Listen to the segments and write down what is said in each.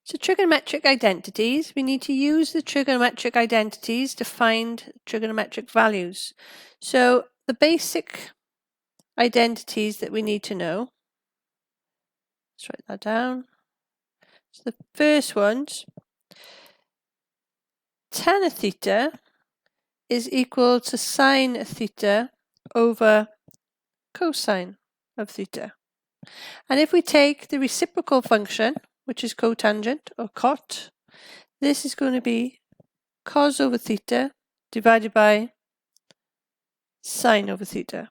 So trigonometric identities, we need to use the trigonometric identities to find trigonometric values. So the basic identities that we need to know, let's write that down. So the first ones, tan of theta is equal to sine of theta over cosine of theta. And if we take the reciprocal function, which is cotangent or cot, this is going to be cos over theta divided by sine over theta.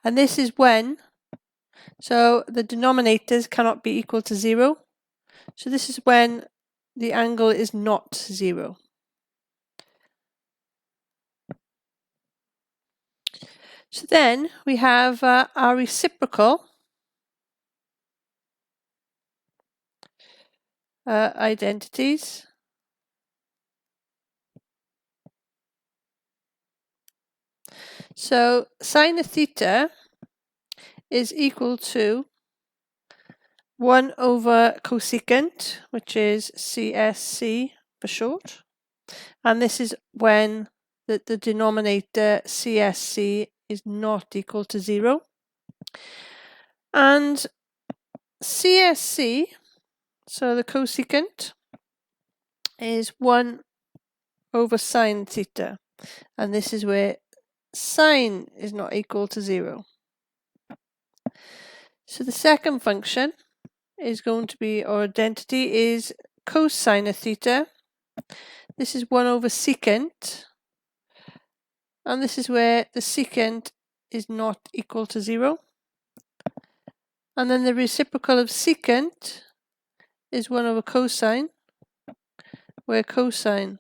And this is when, so the denominators cannot be equal to 0. So this is when the angle is not 0. So then we have our reciprocal identities. So sine of theta is equal to 1 over cosecant, which is CSC for short. And this is when the denominator CSC is not equal to 0. And CSC, so the cosecant, is 1 over sine theta. And this is where sine is not equal to 0. So the second function is going to be, or identity is cosine of theta. This is 1 over secant. And this is where the secant is not equal to 0. And then the reciprocal of secant is 1 over cosine, where cosine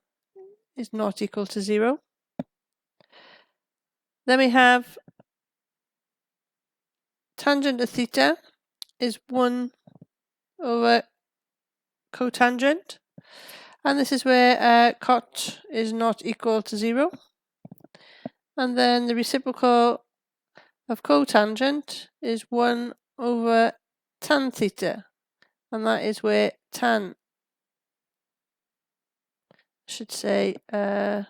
is not equal to 0. Then we have tangent of theta is 1 over cotangent. And this is where cot is not equal to 0. And then the reciprocal of cotangent is 1 over tan theta. And that is where tan, should say tan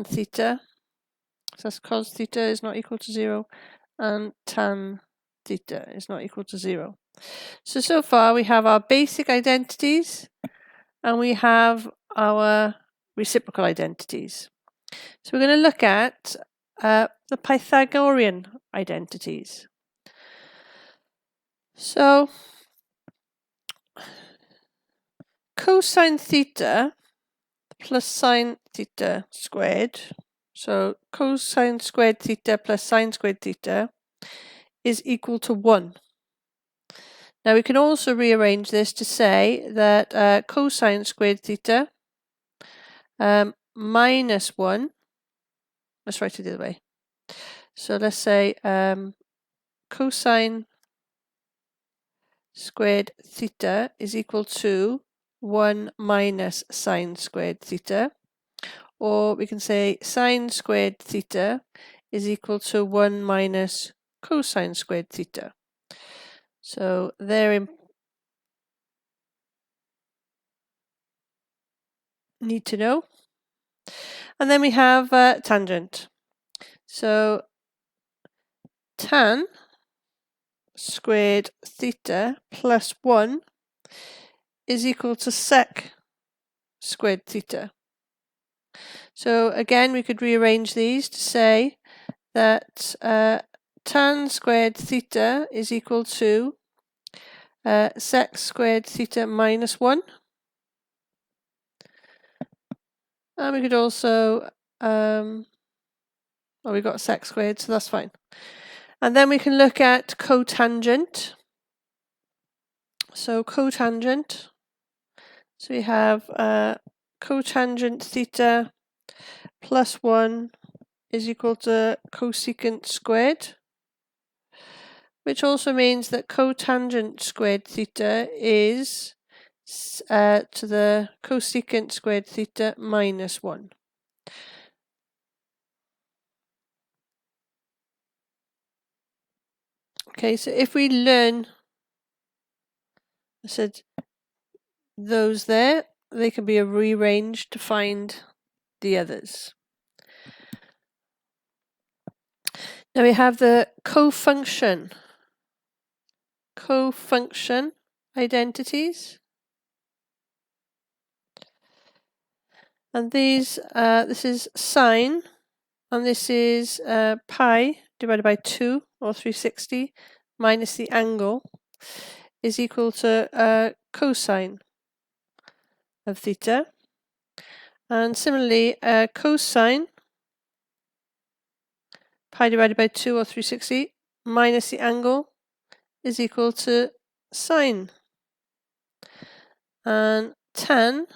theta, so that's cos theta is not equal to 0, and tan theta is not equal to 0. So far we have our basic identities and we have our reciprocal identities. So we're going to look at the Pythagorean identities. So cosine theta plus sine theta squared, so cosine squared theta plus sine squared theta is equal to 1. Now we can also rearrange this to say that cosine squared theta minus 1, let's write it the other way. So let's say cosine squared theta is equal to 1 minus sine squared theta. Or we can say sine squared theta is equal to 1 minus cosine squared theta. So there need to know. And then we have tangent. So tan squared theta plus 1 is equal to sec squared theta. So again, we could rearrange these to say that tan squared theta is equal to sec squared theta minus 1. And we could also, we got sec squared, so that's fine. And then we can look at cotangent. So cotangent, so we have cotangent theta plus 1 is equal to cosecant squared, which also means that cotangent squared theta is to the cosecant squared theta minus 1. Okay, so if we learn I said those there, they can be rearranged to find the others. Now we have the cofunction identities. And these, this is sine, and this is pi divided by 2 or 360 minus the angle is equal to cosine of theta. And similarly, cosine pi divided by 2 or 360 minus the angle is equal to sine. And tan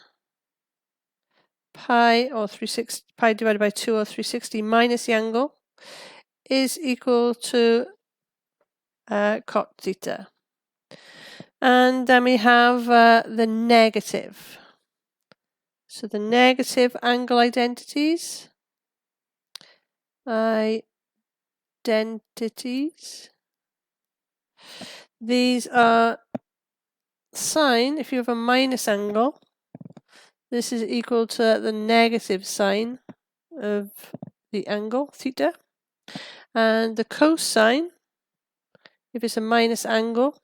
pi divided by 2 or 360 minus the angle is equal to cot theta. And then we have the negative. So the negative angle identities. These are sine. If you have a minus angle, this is equal to the negative sine of the angle, theta. And the cosine, if it's a minus angle,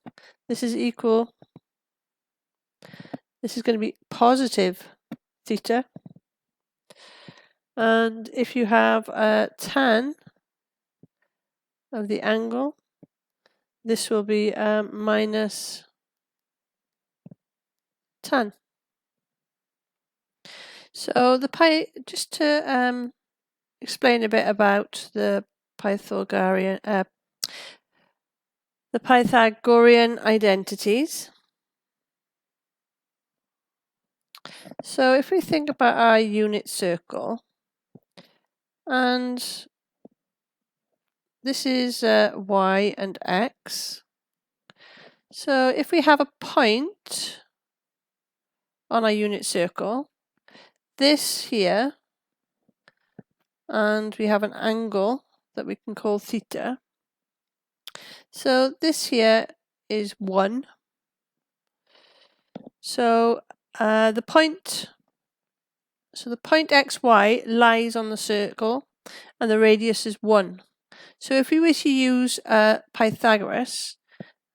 this is going to be positive theta. And if you have a tan of the angle, this will be minus tan. So just to explain a bit about the Pythagorean identities. So if we think about our unit circle, and this is y and x. So if we have a point on our unit circle, this here, and we have an angle that we can call theta. So this here is 1. So the point xy lies on the circle and the radius is 1. So if we were to use Pythagoras,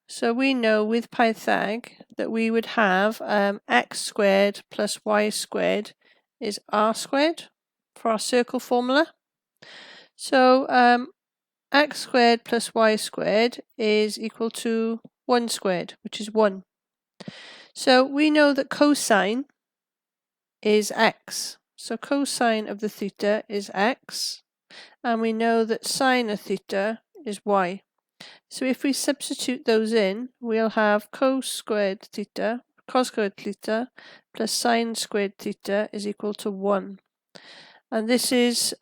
so we know with Pythag that we would have x squared plus y squared is r squared for our circle formula. So x squared plus y squared is equal to 1 squared, which is 1. So we know that cosine is x. So cosine of the theta is x. And we know that sine of theta is y. So if we substitute those in, we'll have cos squared theta plus sine squared theta is equal to 1. And this is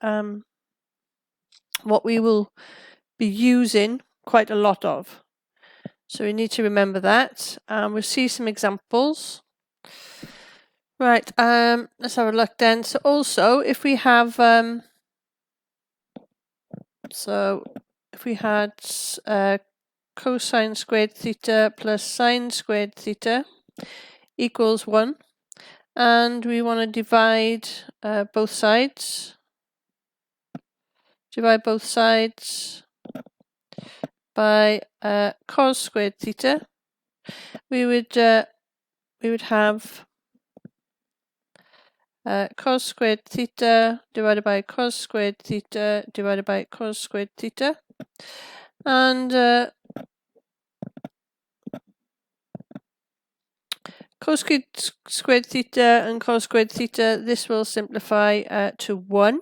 what we will be using quite a lot of. So we need to remember that. We'll see some examples. Right, let's have a look then. So also, if we have, if we had cosine squared theta plus sine squared theta equals 1, and we want to divide both sides. Divide both sides by cos squared theta. We would have cos squared theta divided by cos squared theta divided by cos squared theta, and cos squared theta and cos squared theta, this will simplify to 1,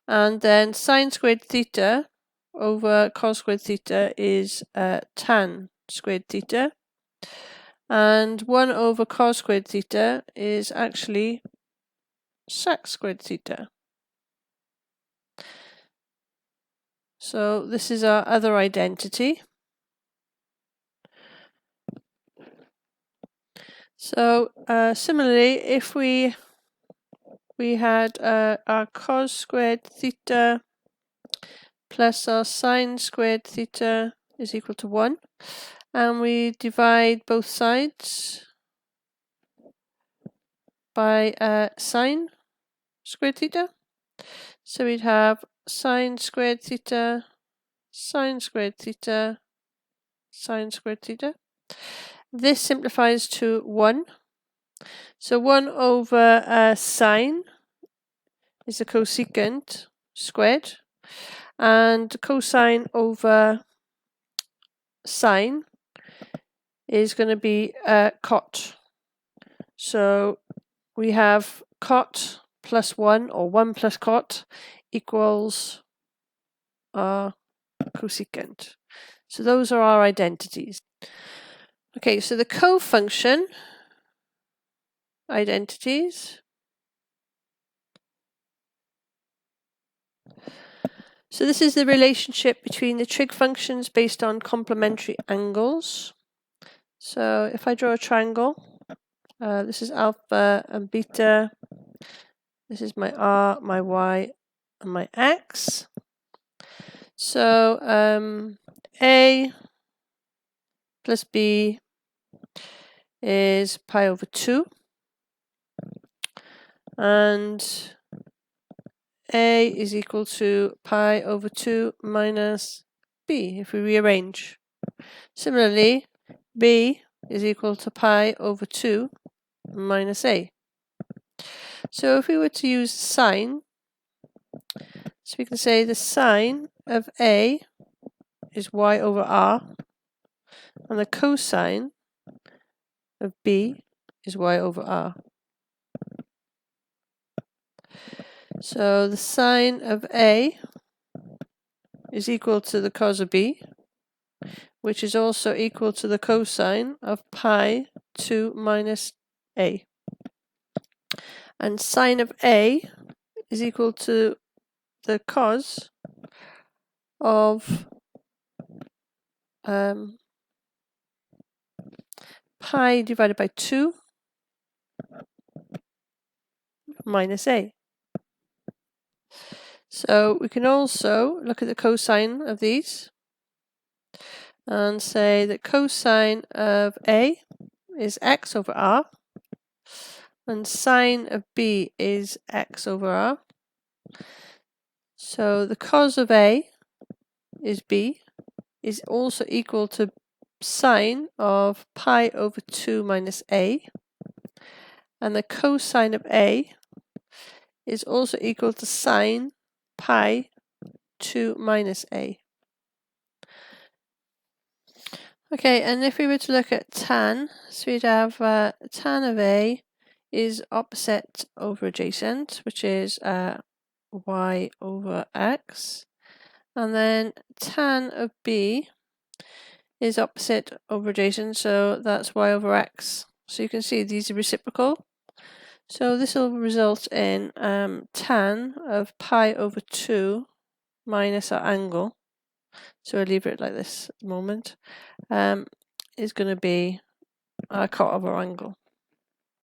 and then sine squared theta over cos squared theta is tan squared theta, and 1 over cos squared theta is actually sec squared theta. So this is our other identity. So similarly, if we had our cos squared theta plus our sine squared theta is equal to 1, and we divide both sides by sine squared theta. So we'd have sine squared theta, sine squared theta, sine squared theta. This simplifies to 1. So 1 over sine is the cosecant squared, and cosine over sine is going to be cot. So we have cot plus 1, or 1 plus cot, equals our cosecant. So those are our identities. Okay, so the cofunction identities. So this is the relationship between the trig functions based on complementary angles. So if I draw a triangle, this is alpha and beta, this is my r, my y, and my x. So a plus b is pi over 2, and a is equal to pi over 2 minus b if we rearrange. Similarly, b is equal to pi over 2 minus a. So if we were to use sine, so we can say the sine of a is y over r, and the cosine of b is y over r. So the sine of a is equal to the cos of b, which is also equal to the cosine of pi 2 minus a. And sine of a is equal to the cos of pi divided by 2 minus a. So we can also look at the cosine of these and say that cosine of a is x over r, and sine of b is x over r. So the cos of a is b is also equal to sine of pi over 2 minus a, and the cosine of a is also equal to sine pi 2 minus a. Okay, and if we were to look at tan, so we'd have tan of a is opposite over adjacent, which is y over x, and then tan of b is opposite over adjacent, so that's y over x. So you can see these are reciprocal. So this will result in tan of pi over 2 minus our angle. So I'll leave it like this at the moment. Is going to be our cot of our angle.